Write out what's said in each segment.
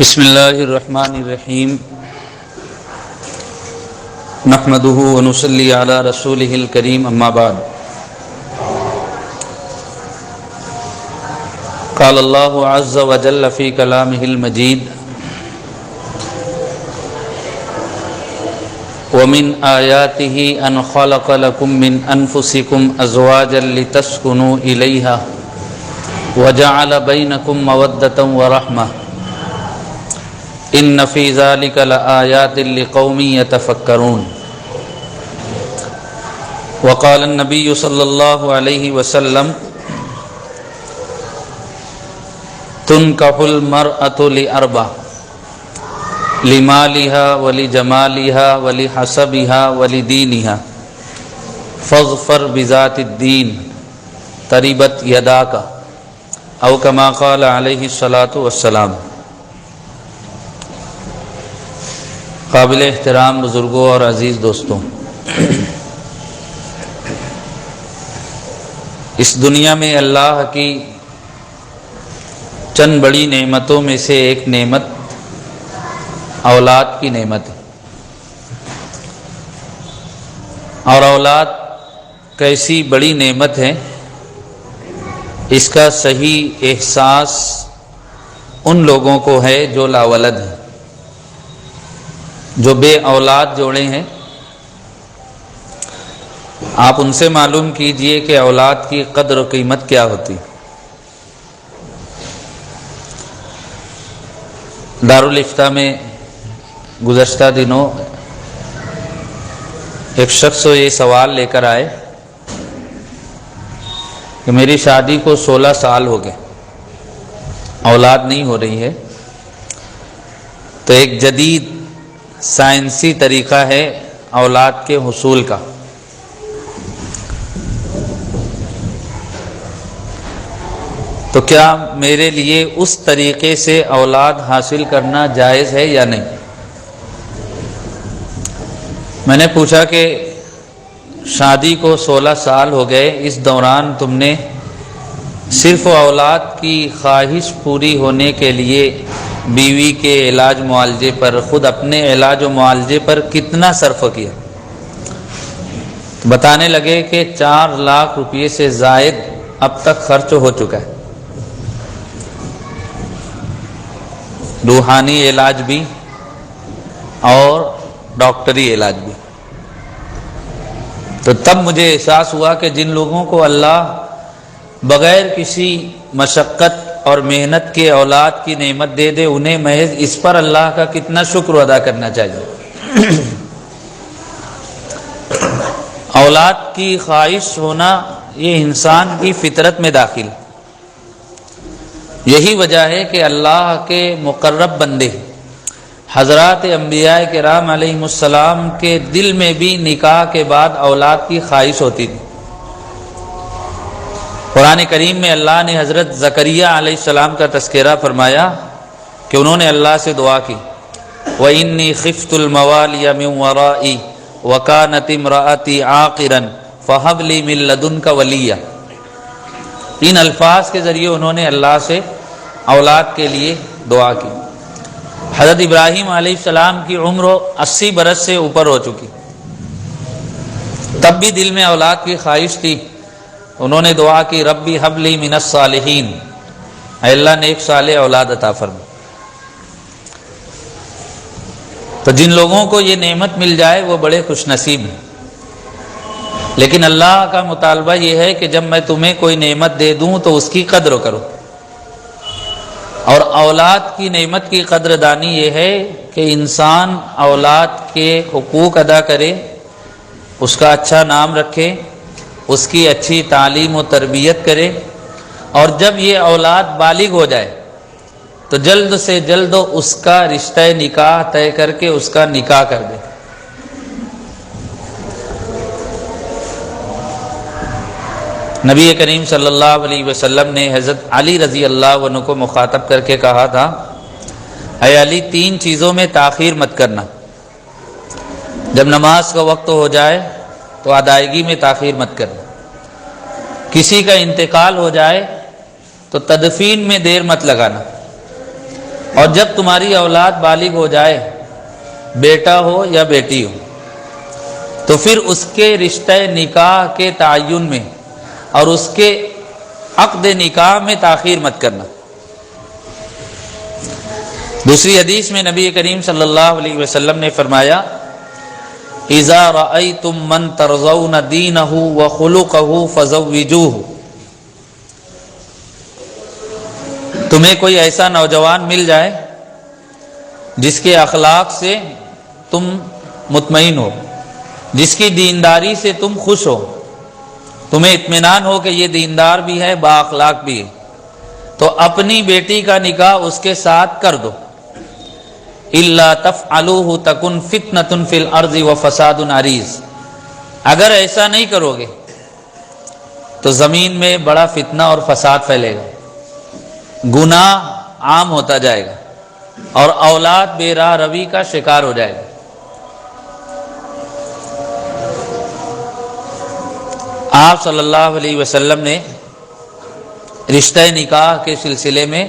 بسم اللہ الرحمن الرحیم نحمده ونصلی علی رسولہ الکریم اما بعد قال اللہ عز وجل فی کلامہ المجید ومن آیاتہ ان خلق لکم من انفسکم ازواجا لتسکنوا الیہا وجعل بینکم مودۃ ورحمۃ ان فی ذلک لآیات لقوم یتفکرون وقال النبی صلی اللہ علیہ وسلم تنکح المرأة لأربع لمالها ولجمالها ولحسبها ولدینها فاظفر بذات الدین تربت یداک او کما قال علیہ الصلاۃ والسلام۔ قابل احترام بزرگوں اور عزیز دوستوں، اس دنیا میں اللہ کی چند بڑی نعمتوں میں سے ایک نعمت اولاد کی نعمت ہے، اور اولاد کیسی بڑی نعمت ہے اس کا صحیح احساس ان لوگوں کو ہے جو لاولد ہیں، جو بے اولاد جوڑے ہیں۔ آپ ان سے معلوم کیجئے کہ اولاد کی قدر و قیمت کیا ہوتی۔ دارالافتاء میں گزشتہ دنوں ایک شخص یہ سوال لے کر آئے کہ میری شادی کو 16 سال ہو گئے، اولاد نہیں ہو رہی ہے، تو ایک جدید سائنسی طریقہ ہے اولاد کے حصول کا، تو کیا میرے لیے اس طریقے سے اولاد حاصل کرنا جائز ہے یا نہیں؟ میں نے پوچھا کہ شادی کو 16 سال ہو گئے، اس دوران تم نے صرف اولاد کی خواہش پوری ہونے کے لیے بیوی کے علاج معالجے پر، خود اپنے علاج و معالجے پر کتنا صرف کیا؟ بتانے لگے کہ 4 لاکھ روپے سے زائد اب تک خرچ ہو چکا ہے، روحانی علاج بھی اور ڈاکٹری علاج بھی۔ تو تب مجھے احساس ہوا کہ جن لوگوں کو اللہ بغیر کسی مشقت اور محنت کے اولاد کی نعمت دے دے، انہیں محض اس پر اللہ کا کتنا شکر ادا کرنا چاہیے۔ اولاد کی خواہش ہونا یہ انسان کی فطرت میں داخل، یہی وجہ ہے کہ اللہ کے مقرب بندے حضرات انبیاء کرام علیہم السلام کے دل میں بھی نکاح کے بعد اولاد کی خواہش ہوتی تھی۔ قرآن کریم میں اللہ نے حضرت زکریا علیہ السلام کا تذکرہ فرمایا کہ انہوں نے اللہ سے دعا کی، وَإِنِّي خِفْتُ الْمَوَالِيَ مِنْ وَرَائِي وَكَانَتِ امْرَأَتِي عَاقِرًا فَهَبْ لِي مِن لَّدُنْكَ وَلِيًّا۔ ان الفاظ کے ذریعے انہوں نے اللہ سے اولاد کے لیے دعا کی۔ حضرت ابراہیم علیہ السلام کی عمر 80 برس سے اوپر ہو چکی، تب بھی دل میں اولاد کی خواہش تھی۔ انہوں نے دعا کی، ربی ہب لی من الصالحین، اے اللہ نیک صالح اولاد عطا فرما۔ تو جن لوگوں کو یہ نعمت مل جائے وہ بڑے خوش نصیب ہیں، لیکن اللہ کا مطالبہ یہ ہے کہ جب میں تمہیں کوئی نعمت دے دوں تو اس کی قدر کرو، اور اولاد کی نعمت کی قدر دانی یہ ہے کہ انسان اولاد کے حقوق ادا کرے، اس کا اچھا نام رکھے، اس کی اچھی تعلیم و تربیت کرے، اور جب یہ اولاد بالغ ہو جائے تو جلد سے جلد اس کا رشتہ نکاح طے کر کے اس کا نکاح کر دے۔ نبی کریم صلی اللہ علیہ وسلم نے حضرت علی رضی اللہ عنہ کو مخاطب کر کے کہا تھا، اے علی 3 چیزوں میں تاخیر مت کرنا، جب نماز کا وقت ہو جائے تو ادائیگی میں تاخیر مت کرنا، کسی کا انتقال ہو جائے تو تدفین میں دیر مت لگانا، اور جب تمہاری اولاد بالغ ہو جائے، بیٹا ہو یا بیٹی ہو، تو پھر اس کے رشتہ نکاح کے تعین میں اور اس کے عقد نکاح میں تاخیر مت کرنا۔ دوسری حدیث میں نبی کریم صلی اللہ علیہ وسلم نے فرمایا، اذا رأيتم من ترضون دینہ وخلقہ فزوجوہ، تمہیں کوئی ایسا نوجوان مل جائے جس کے اخلاق سے تم مطمئن ہو، جس کی دینداری سے تم خوش ہو، تمہیں اطمینان ہو کہ یہ دیندار بھی ہے، با اخلاق بھی ہے، تو اپنی بیٹی کا نکاح اس کے ساتھ کر دو۔ الا تفعلوه تکن فتنۃ فی الارض وفساد عریض، اگر ایسا نہیں کرو گے تو زمین میں بڑا فتنہ اور فساد پھیلے گا، گناہ عام ہوتا جائے گا اور اولاد بے راہ روی کا شکار ہو جائے گا۔ آپ صلی اللہ علیہ وسلم نے رشتہ نکاح کے سلسلے میں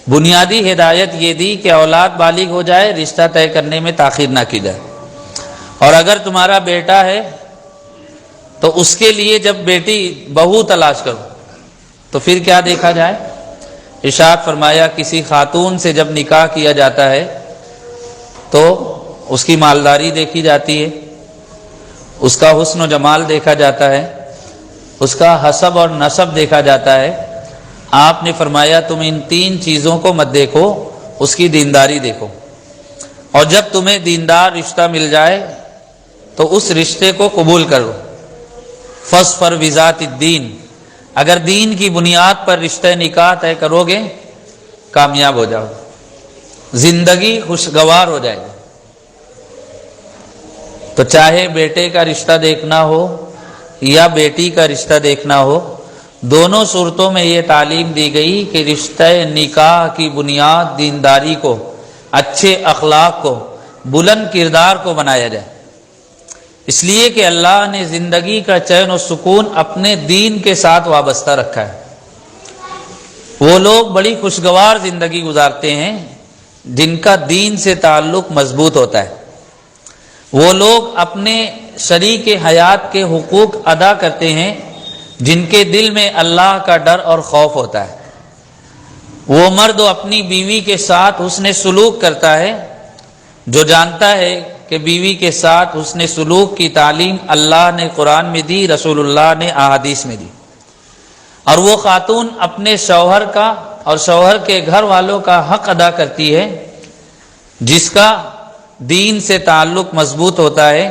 بنیادی ہدایت یہ دی کہ اولاد بالغ ہو جائے، رشتہ طے کرنے میں تاخیر نہ کی جائے، اور اگر تمہارا بیٹا ہے تو اس کے لیے جب بیٹی بہو تلاش کرو تو پھر کیا دیکھا جائے؟ ارشاد فرمایا، کسی خاتون سے جب نکاح کیا جاتا ہے تو اس کی مالداری دیکھی جاتی ہے، اس کا حسن و جمال دیکھا جاتا ہے، اس کا حسب اور نسب دیکھا جاتا ہے۔ آپ نے فرمایا تم ان تین چیزوں کو مت دیکھو، اس کی دینداری دیکھو، اور جب تمہیں دیندار رشتہ مل جائے تو اس رشتے کو قبول کرو۔ فاظفر بذات الدین، اگر دین کی بنیاد پر رشتہ نکاح طے کرو گے کامیاب ہو جاؤ، زندگی خوشگوار ہو جائے گی۔ تو چاہے بیٹے کا رشتہ دیکھنا ہو یا بیٹی کا رشتہ دیکھنا ہو، دونوں صورتوں میں یہ تعلیم دی گئی کہ رشتہ نکاح کی بنیاد دینداری کو، اچھے اخلاق کو، بلند کردار کو بنایا جائے، اس لیے کہ اللہ نے زندگی کا چین و سکون اپنے دین کے ساتھ وابستہ رکھا ہے۔ وہ لوگ بڑی خوشگوار زندگی گزارتے ہیں جن کا دین سے تعلق مضبوط ہوتا ہے، وہ لوگ اپنے شریک حیات کے حقوق ادا کرتے ہیں جن کے دل میں اللہ کا ڈر اور خوف ہوتا ہے، وہ مرد اپنی بیوی کے ساتھ حسن سلوک کرتا ہے جو جانتا ہے کہ بیوی کے ساتھ حسن سلوک کی تعلیم اللہ نے قرآن میں دی، رسول اللہ نے احادیث میں دی، اور وہ خاتون اپنے شوہر کا اور شوہر کے گھر والوں کا حق ادا کرتی ہے جس کا دین سے تعلق مضبوط ہوتا ہے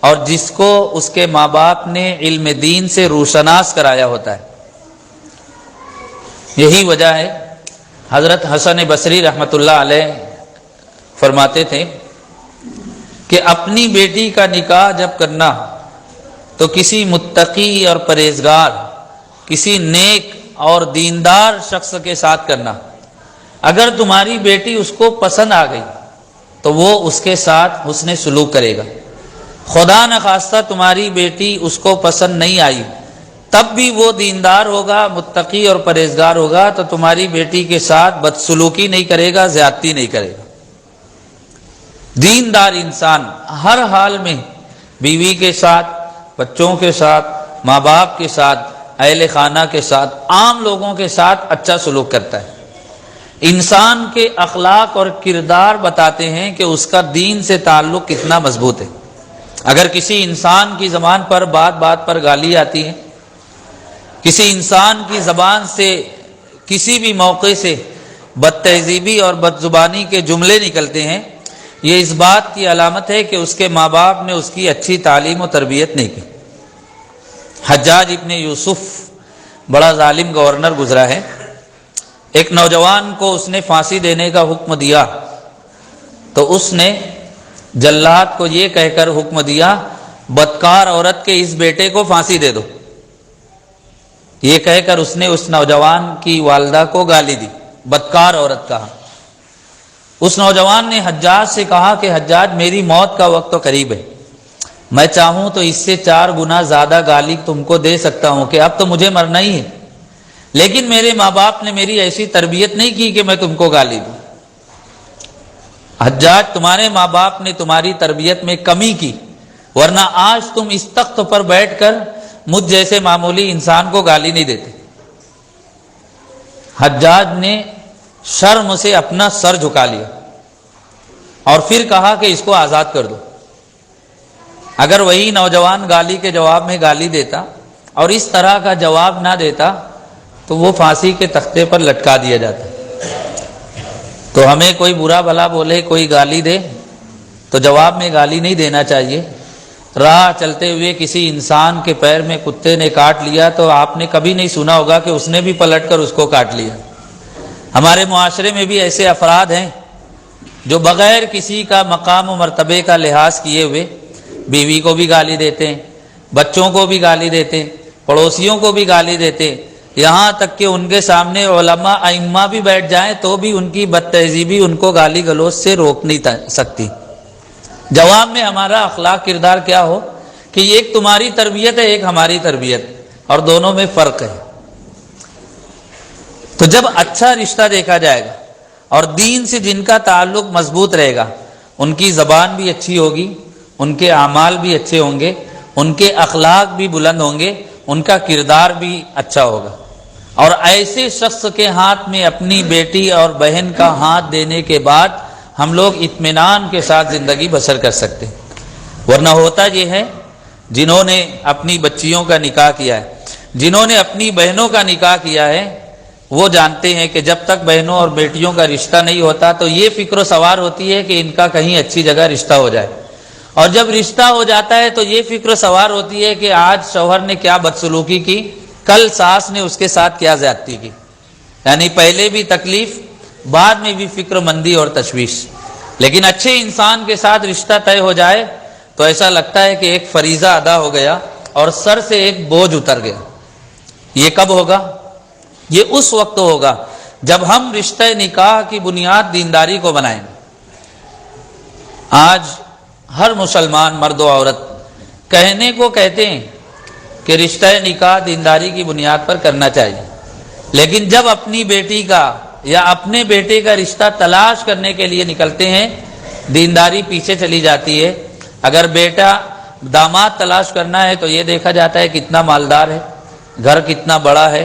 اور جس کو اس کے ماں باپ نے علم دین سے روشناس کرایا ہوتا ہے۔ یہی وجہ ہے حضرت حسن بصری رحمۃ اللہ علیہ فرماتے تھے کہ اپنی بیٹی کا نکاح جب کرنا تو کسی متقی اور پرہیزگار، کسی نیک اور دیندار شخص کے ساتھ کرنا۔ اگر تمہاری بیٹی اس کو پسند آ گئی تو وہ اس کے ساتھ حسن سلوک کرے گا، خدا نخواستہ تمہاری بیٹی اس کو پسند نہیں آئی تب بھی وہ دیندار ہوگا، متقی اور پرہیزگار ہوگا، تو تمہاری بیٹی کے ساتھ بدسلوکی نہیں کرے گا، زیادتی نہیں کرے گا۔ دیندار انسان ہر حال میں بیوی کے ساتھ، بچوں کے ساتھ، ماں باپ کے ساتھ، اہل خانہ کے ساتھ، عام لوگوں کے ساتھ اچھا سلوک کرتا ہے۔ انسان کے اخلاق اور کردار بتاتے ہیں کہ اس کا دین سے تعلق کتنا مضبوط ہے۔ اگر کسی انسان کی زبان پر بات بات پر گالی آتی ہے، کسی انسان کی زبان سے کسی بھی موقع سے بد تہذیبی اور بد زبانی کے جملے نکلتے ہیں، یہ اس بات کی علامت ہے کہ اس کے ماں باپ نے اس کی اچھی تعلیم و تربیت نہیں کی۔ حجاج ابن یوسف بڑا ظالم گورنر گزرا ہے، ایک نوجوان کو اس نے پھانسی دینے کا حکم دیا تو اس نے جلاد کو یہ کہہ کر حکم دیا، بدکار عورت کے اس بیٹے کو پھانسی دے دو۔ یہ کہہ کر اس نے اس نوجوان کی والدہ کو گالی دی، بدکار عورت کہا۔ اس نوجوان نے حجاج سے کہا کہ حجاج میری موت کا وقت تو قریب ہے، میں چاہوں تو اس سے 4 گنا زیادہ گالی تم کو دے سکتا ہوں کہ اب تو مجھے مرنا ہی ہے، لیکن میرے ماں باپ نے میری ایسی تربیت نہیں کی کہ میں تم کو گالی دوں۔ حجاج تمہارے ماں باپ نے تمہاری تربیت میں کمی کی، ورنہ آج تم اس تخت پر بیٹھ کر مجھ جیسے معمولی انسان کو گالی نہیں دیتے۔ حجاج نے شرم سے اپنا سر جھکا لیا اور پھر کہا کہ اس کو آزاد کر دو۔ اگر وہی نوجوان گالی کے جواب میں گالی دیتا اور اس طرح کا جواب نہ دیتا تو وہ پھانسی کے تختے پر لٹکا دیا جاتا۔ تو ہمیں کوئی برا بھلا بولے، کوئی گالی دے تو جواب میں گالی نہیں دینا چاہیے۔ راہ چلتے ہوئے کسی انسان کے پیر میں کتے نے کاٹ لیا تو آپ نے کبھی نہیں سنا ہوگا کہ اس نے بھی پلٹ کر اس کو کاٹ لیا۔ ہمارے معاشرے میں بھی ایسے افراد ہیں جو بغیر کسی کا مقام و مرتبے کا لحاظ کیے ہوئے بیوی کو بھی گالی دیتے ہیں، بچوں کو بھی گالی دیتے ہیں، پڑوسیوں کو بھی گالی دیتے ہیں، یہاں تک کہ ان کے سامنے علماء ائمہ بھی بیٹھ جائیں تو بھی ان کی بد تہذیبی ان کو گالی گلوچ سے روک نہیں سکتی۔ جواب میں ہمارا اخلاق کردار کیا ہو کہ ایک تمہاری تربیت ہے، ایک ہماری تربیت، اور دونوں میں فرق ہے۔ تو جب اچھا رشتہ دیکھا جائے گا اور دین سے جن کا تعلق مضبوط رہے گا، ان کی زبان بھی اچھی ہوگی، ان کے اعمال بھی اچھے ہوں گے، ان کے اخلاق بھی بلند ہوں گے، ان کا کردار بھی اچھا ہوگا، اور ایسے شخص کے ہاتھ میں اپنی بیٹی اور بہن کا ہاتھ دینے کے بعد ہم لوگ اطمینان کے ساتھ زندگی بسر کر سکتے ہیں۔ ورنہ ہوتا یہ ہے، جنہوں نے اپنی بچیوں کا نکاح کیا ہے، جنہوں نے اپنی بہنوں کا نکاح کیا ہے، وہ جانتے ہیں کہ جب تک بہنوں اور بیٹیوں کا رشتہ نہیں ہوتا تو یہ فکر و سوار ہوتی ہے کہ ان کا کہیں اچھی جگہ رشتہ ہو جائے، اور جب رشتہ ہو جاتا ہے تو یہ فکر و سوار ہوتی ہے کہ آج شوہر نے کیا بدسلوکی کی، کل ساس نے اس کے ساتھ کیا زیادتی کی، یعنی پہلے بھی تکلیف، بعد میں بھی فکر مندی اور تشویش۔ لیکن اچھے انسان کے ساتھ رشتہ طے ہو جائے تو ایسا لگتا ہے کہ ایک فریضہ ادا ہو گیا اور سر سے ایک بوجھ اتر گیا۔ یہ کب ہوگا؟ یہ اس وقت ہوگا جب ہم رشتہ نکاح کی بنیاد دینداری کو بنائیں گے۔ آج ہر مسلمان مرد و عورت کہنے کو کہتے ہیں کہ رشتہ نکاح دینداری کی بنیاد پر کرنا چاہیے، لیکن جب اپنی بیٹی کا یا اپنے بیٹے کا رشتہ تلاش کرنے کے لیے نکلتے ہیں، دینداری پیچھے چلی جاتی ہے۔ اگر بیٹا داماد تلاش کرنا ہے تو یہ دیکھا جاتا ہے کتنا مالدار ہے، گھر کتنا بڑا ہے،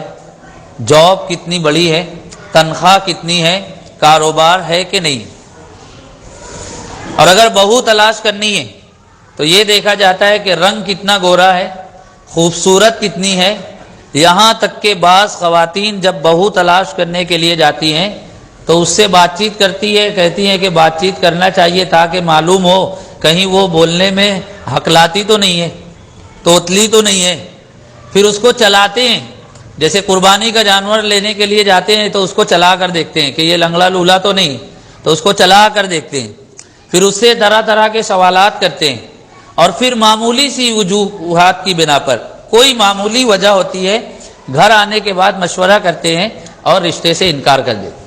جاب کتنی بڑی ہے، تنخواہ کتنی ہے، کاروبار ہے کہ نہیں۔ اور اگر بہو تلاش کرنی ہے تو یہ دیکھا جاتا ہے کہ رنگ کتنا گورا ہے، خوبصورت کتنی ہے۔ یہاں تک کہ بعض خواتین جب بہو تلاش کرنے کے لیے جاتی ہیں تو اس سے بات چیت کرتی ہے، کہتی ہیں کہ بات چیت کرنا چاہیے تاکہ معلوم ہو کہیں وہ بولنے میں ہکلاتی تو نہیں ہے، توتلی تو نہیں ہے۔ پھر اس کو چلاتے ہیں، جیسے قربانی کا جانور لینے کے لیے جاتے ہیں تو اس کو چلا کر دیکھتے ہیں کہ یہ لنگڑا لولا تو نہیں، تو اس کو چلا کر دیکھتے ہیں، پھر اس سے طرح طرح کے سوالات کرتے ہیں، اور پھر معمولی سی وجوہات کی بنا پر، کوئی معمولی وجہ ہوتی ہے، گھر آنے کے بعد مشورہ کرتے ہیں اور رشتے سے انکار کر دیتے۔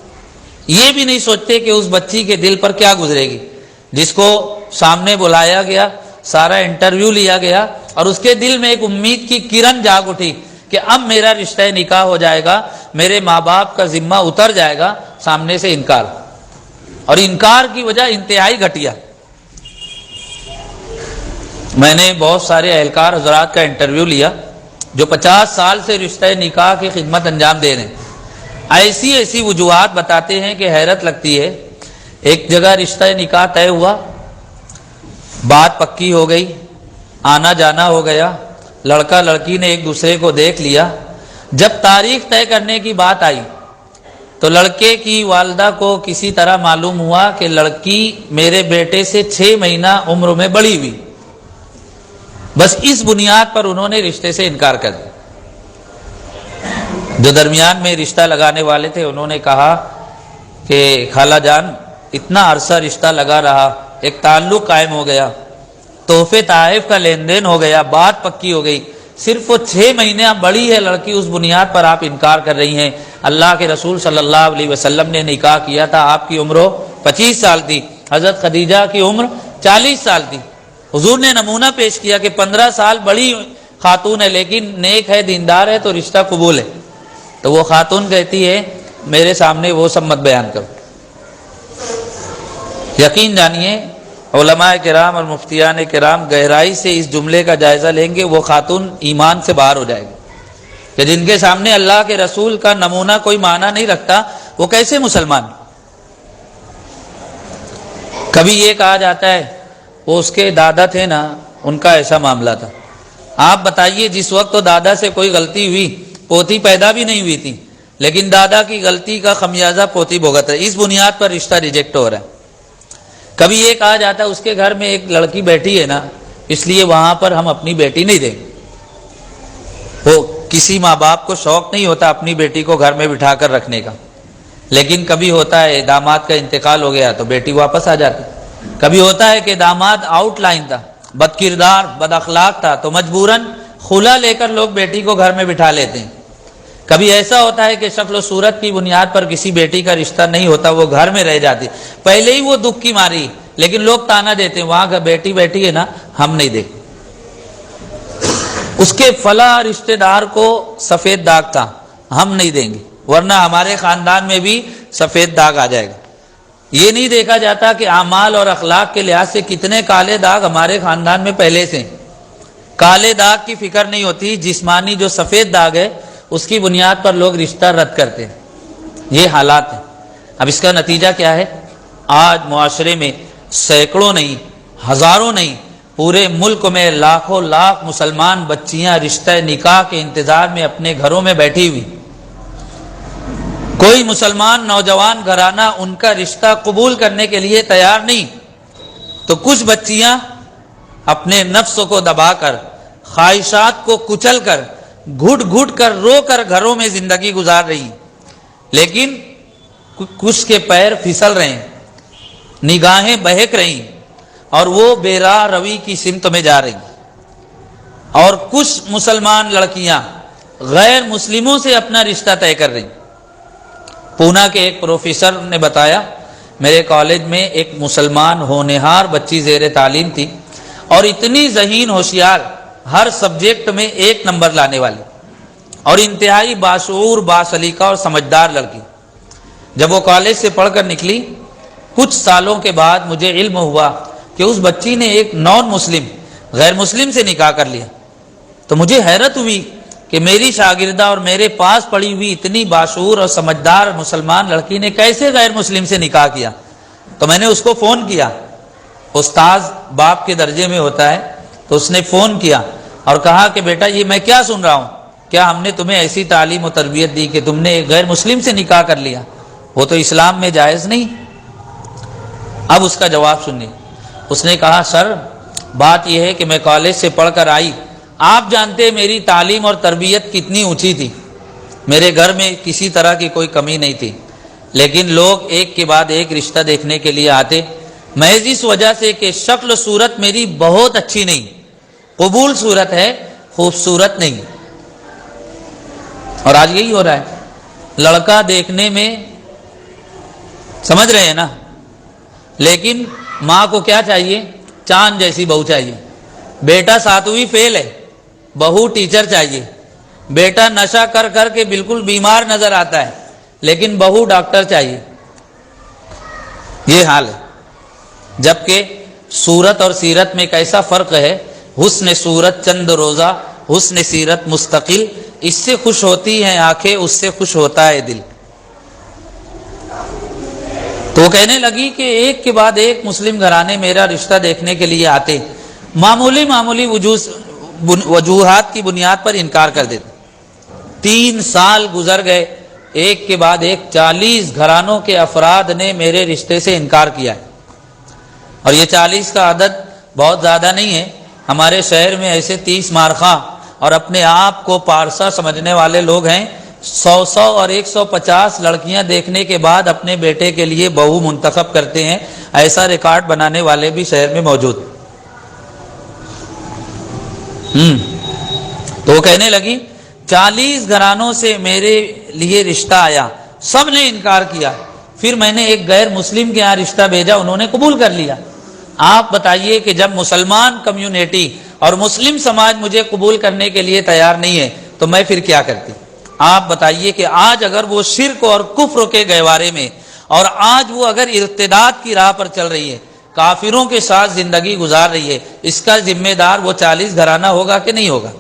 یہ بھی نہیں سوچتے کہ اس بچی کے دل پر کیا گزرے گی جس کو سامنے بلایا گیا، سارا انٹرویو لیا گیا، اور اس کے دل میں ایک امید کی کرن جاگ اٹھی کہ اب میرا رشتہ نکاح ہو جائے گا، میرے ماں باپ کا ذمہ اتر جائے گا۔ سامنے سے انکار، اور انکار کی وجہ انتہائی گھٹیا۔ میں نے بہت سارے اہلکار حضرات کا انٹرویو لیا جو 50 سال سے رشتہ نکاح کی خدمت انجام دے رہے ہیں۔ ایسی ایسی وجوہات بتاتے ہیں کہ حیرت لگتی ہے۔ ایک جگہ رشتہ نکاح طے ہوا، بات پکی ہو گئی، آنا جانا ہو گیا، لڑکا لڑکی نے ایک دوسرے کو دیکھ لیا۔ جب تاریخ طے کرنے کی بات آئی تو لڑکے کی والدہ کو کسی طرح معلوم ہوا کہ لڑکی میرے بیٹے سے 6 مہینہ عمر میں بڑی ہوئی، بس اس بنیاد پر انہوں نے رشتے سے انکار کر دیا۔ جو درمیان میں رشتہ لگانے والے تھے انہوں نے کہا کہ خالہ جان اتنا عرصہ رشتہ لگا رہا، ایک تعلق قائم ہو گیا، تحفے تحائف کا لین دین ہو گیا، بات پکی ہو گئی، صرف وہ 6 مہینے بڑی ہے لڑکی، اس بنیاد پر آپ انکار کر رہی ہیں۔ اللہ کے رسول صلی اللہ علیہ وسلم نے نکاح کیا تھا، آپ کی عمر 25 سال تھی، حضرت خدیجہ کی عمر 40 سال تھی۔ حضور نے نمونہ پیش کیا کہ 15 سال بڑی خاتون ہے لیکن نیک ہے، دیندار ہے، تو رشتہ قبول ہے۔ تو وہ خاتون کہتی ہے میرے سامنے وہ سب مت بیان کرو یقین جانیے علماء کرام اور مفتیان کرام گہرائی سے اس جملے کا جائزہ لیں گے، وہ خاتون ایمان سے باہر ہو جائے گی کہ جن کے سامنے اللہ کے رسول کا نمونہ کوئی معنی نہیں رکھتا، وہ کیسے مسلمان؟ کبھی یہ کہا جاتا ہے وہ اس کے دادا تھے نا، ان کا ایسا معاملہ تھا۔ آپ بتائیے جس وقت تو دادا سے کوئی غلطی ہوئی، پوتی پیدا بھی نہیں ہوئی تھی، لیکن دادا کی غلطی کا خمیازہ پوتی بھگت رہا ہے، اس بنیاد پر رشتہ ریجیکٹ ہو رہا ہے۔ کبھی یہ کہا جاتا ہے اس کے گھر میں ایک لڑکی بیٹھی ہے نا، اس لیے وہاں پر ہم اپنی بیٹی نہیں دیں گے۔ وہ کسی ماں باپ کو شوق نہیں ہوتا اپنی بیٹی کو گھر میں بٹھا کر رکھنے کا، لیکن کبھی ہوتا ہے داماد کا انتقال ہو گیا تو بیٹی واپس آ جاتی، کبھی ہوتا ہے کہ داماد آؤٹ لائن تھا، بد کردار بد اخلاق تھا، تو مجبوراً خلا لے کر لوگ بیٹی کو گھر میں بٹھا لیتے ہیں۔ کبھی ایسا ہوتا ہے کہ شکل و صورت کی بنیاد پر کسی بیٹی کا رشتہ نہیں ہوتا، وہ گھر میں رہ جاتی، پہلے ہی وہ دکھ کی ماری، لیکن لوگ تانا دیتے ہیں وہاں بیٹی بیٹھی ہے نا، ہم نہیں دیکھتے۔ اس کے فلاں رشتہ دار کو سفید داغ تھا، ہم نہیں دیں گے، ورنہ ہمارے خاندان میں بھی سفید داغ آ جائے گا۔ یہ نہیں دیکھا جاتا کہ اعمال اور اخلاق کے لحاظ سے کتنے کالے داغ ہمارے خاندان میں پہلے سے ہیں۔ کالے داغ کی فکر نہیں ہوتی، جسمانی جو سفید داغ ہے اس کی بنیاد پر لوگ رشتہ رد کرتے ہیں۔ یہ حالات ہیں۔ اب اس کا نتیجہ کیا ہے؟ آج معاشرے میں سینکڑوں نہیں، ہزاروں نہیں، پورے ملک میں لاکھوں لاکھ مسلمان بچیاں رشتہ نکاح کے انتظار میں اپنے گھروں میں بیٹھی ہوئی، کوئی مسلمان نوجوان گھرانہ ان کا رشتہ قبول کرنے کے لیے تیار نہیں، تو کچھ بچیاں اپنے نفس کو دبا کر، خواہشات کو کچل کر، گھٹ گھٹ کر رو کر گھروں میں زندگی گزار رہی ہیں، لیکن کچھ کے پیر پھسل رہے ہیں، نگاہیں بہک رہی ہیں، اور وہ بے راہ روی کی سمت میں جا رہی ہیں۔ اور کچھ مسلمان لڑکیاں غیر مسلموں سے اپنا رشتہ طے کر رہی ہیں۔ پونا کے ایک پروفیسر نے بتایا، میرے کالج میں ایک مسلمان ہونہار بچی زیر تعلیم تھی، اور اتنی ذہین ہوشیار، ہر سبجیکٹ میں 1 نمبر لانے والی، اور انتہائی باشعور باسلیقہ اور سمجھدار لڑکی۔ جب وہ کالج سے پڑھ کر نکلی، کچھ سالوں کے بعد مجھے علم ہوا کہ اس بچی نے ایک نان مسلم، غیر مسلم سے نکاح کر لیا۔ تو مجھے حیرت ہوئی کہ میری شاگردہ اور میرے پاس پڑھی ہوئی اتنی باشعور اور سمجھدار مسلمان لڑکی نے کیسے غیر مسلم سے نکاح کیا۔ تو میں نے اس کو فون کیا، استاذ باپ کے درجے میں ہوتا ہے، تو اس نے فون کیا اور کہا کہ بیٹا یہ میں کیا سن رہا ہوں، کیا ہم نے تمہیں ایسی تعلیم و تربیت دی کہ تم نے ایک غیر مسلم سے نکاح کر لیا؟ وہ تو اسلام میں جائز نہیں۔ اب اس کا جواب سنیے۔ اس نے کہا سر بات یہ ہے کہ میں کالج سے پڑھ کر آئی، آپ جانتے ہیں میری تعلیم اور تربیت کتنی اونچی تھی، میرے گھر میں کسی طرح کی کوئی کمی نہیں تھی، لیکن لوگ ایک کے بعد ایک رشتہ دیکھنے کے لیے آتے، محض اس وجہ سے کہ شکل و صورت میری بہت اچھی نہیں، قبول صورت ہے خوبصورت نہیں۔ اور آج یہی ہو رہا ہے، لڑکا دیکھنے میں سمجھ رہے ہیں نا، لیکن ماں کو کیا چاہیے؟ چاند جیسی بہو چاہیے۔ بیٹا 7ویں فیل ہے، بہو ٹیچر چاہیے۔ بیٹا نشہ کر کر کے بالکل بیمار نظر آتا ہے، لیکن بہو ڈاکٹر چاہیے۔ یہ حال ہے، جبکہ صورت اور سیرت میں کیسا فرق ہے۔ حسن صورت چند روزہ، حسن سیرت مستقل، اس سے خوش ہوتی ہیں آنکھیں، اس سے خوش ہوتا ہے دل۔ تو وہ کہنے لگی کہ ایک کے بعد ایک مسلم گھرانے میرا رشتہ دیکھنے کے لیے آتے، معمولی وجوہات کی بنیاد پر انکار کر دیتے۔ 3 سال گزر گئے، ایک کے بعد ایک 40 گھرانوں کے افراد نے میرے رشتے سے انکار کیا ہے۔ اور یہ 40 کا عدد بہت زیادہ نہیں ہے، ہمارے شہر میں ایسے 30 مارخواں اور اپنے آپ کو پارسا سمجھنے والے لوگ ہیں، 100 اور 150 لڑکیاں دیکھنے کے بعد اپنے بیٹے کے لیے بہو منتخب کرتے ہیں۔ ایسا ریکارڈ بنانے والے بھی شہر میں موجود۔ تو وہ کہنے لگی 40 گھرانوں سے میرے لیے رشتہ آیا، سب نے انکار کیا، پھر میں نے ایک غیر مسلم کے یہاں رشتہ بھیجا، انہوں نے قبول کر لیا۔ آپ بتائیے کہ جب مسلمان کمیونٹی اور مسلم سماج مجھے قبول کرنے کے لیے تیار نہیں ہے تو میں پھر کیا کرتی؟ آپ بتائیے کہ آج اگر وہ شرک اور کفر کے گہوارے میں اور آج وہ اگر ارتداد کی راہ پر چل رہی ہے، کافروں کے ساتھ زندگی گزار رہی ہے، اس کا ذمہ دار وہ 40 گھرانہ ہوگا کہ نہیں ہوگا؟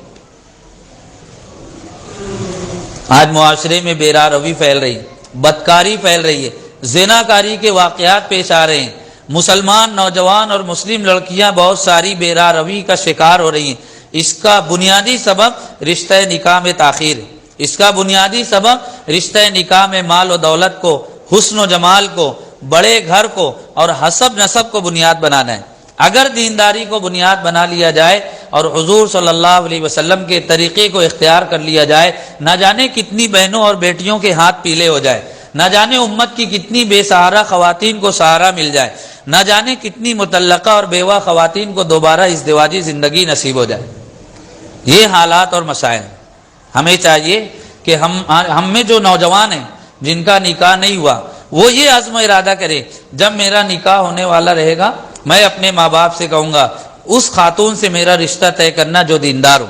آج معاشرے میں بے راہ روی پھیل رہی ہے، بدکاری پھیل رہی ہے، زنا کاری کے واقعات پیش آ رہے ہیں، مسلمان نوجوان اور مسلم لڑکیاں بہت ساری بے راہ روی کا شکار ہو رہی ہیں۔ اس کا بنیادی سبب رشتہ نکاح میں تاخیر ہے، اس کا بنیادی سبب رشتہ نکاح میں مال و دولت کو، حسن و جمال کو، بڑے گھر کو اور حسب نسب کو بنیاد بنانا ہے۔ اگر دینداری کو بنیاد بنا لیا جائے اور حضور صلی اللہ علیہ وسلم کے طریقے کو اختیار کر لیا جائے، نہ جانے کتنی بہنوں اور بیٹیوں کے ہاتھ پیلے ہو جائے، نہ جانے امت کی کتنی بے سہارا خواتین کو سہارا مل جائے، نہ جانے کتنی مطلقہ اور بیوہ خواتین کو دوبارہ ازدواجی زندگی نصیب ہو جائے۔ یہ حالات اور مسائل ہیں۔ ہمیں چاہیے کہ ہم میں جو نوجوان ہیں جن کا نکاح نہیں ہوا، وہ یہ عزم و ارادہ کرے، جب میرا نکاح ہونے والا رہے گا میں اپنے ماں باپ سے کہوں گا اس خاتون سے میرا رشتہ طے کرنا جو دیندار ہو،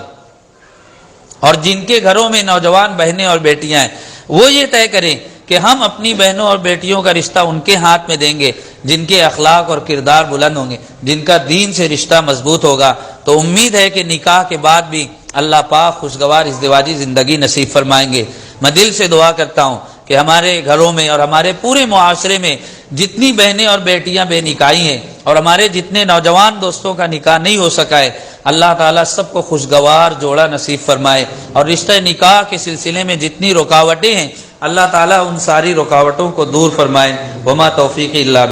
اور جن کے گھروں میں نوجوان بہنیں اور بیٹیاں ہیں وہ یہ طے کریں کہ ہم اپنی بہنوں اور بیٹیوں کا رشتہ ان کے ہاتھ میں دیں گے جن کے اخلاق اور کردار بلند ہوں گے، جن کا دین سے رشتہ مضبوط ہوگا۔ تو امید ہے کہ نکاح کے بعد بھی اللہ پاک خوشگوار ازدواجی زندگی نصیب فرمائیں گے۔ میں دل سے دعا کرتا ہوں کہ ہمارے گھروں میں اور ہمارے پورے معاشرے میں جتنی بہنیں اور بیٹیاں بے نکاحی ہیں اور ہمارے جتنے نوجوان دوستوں کا نکاح نہیں ہو سکا ہے، اللہ تعالیٰ سب کو خوشگوار جوڑا نصیب فرمائے، اور رشتہ نکاح کے سلسلے میں جتنی رکاوٹیں ہیں اللہ تعالیٰ ان ساری رکاوٹوں کو دور فرمائے۔ وما توفیق الا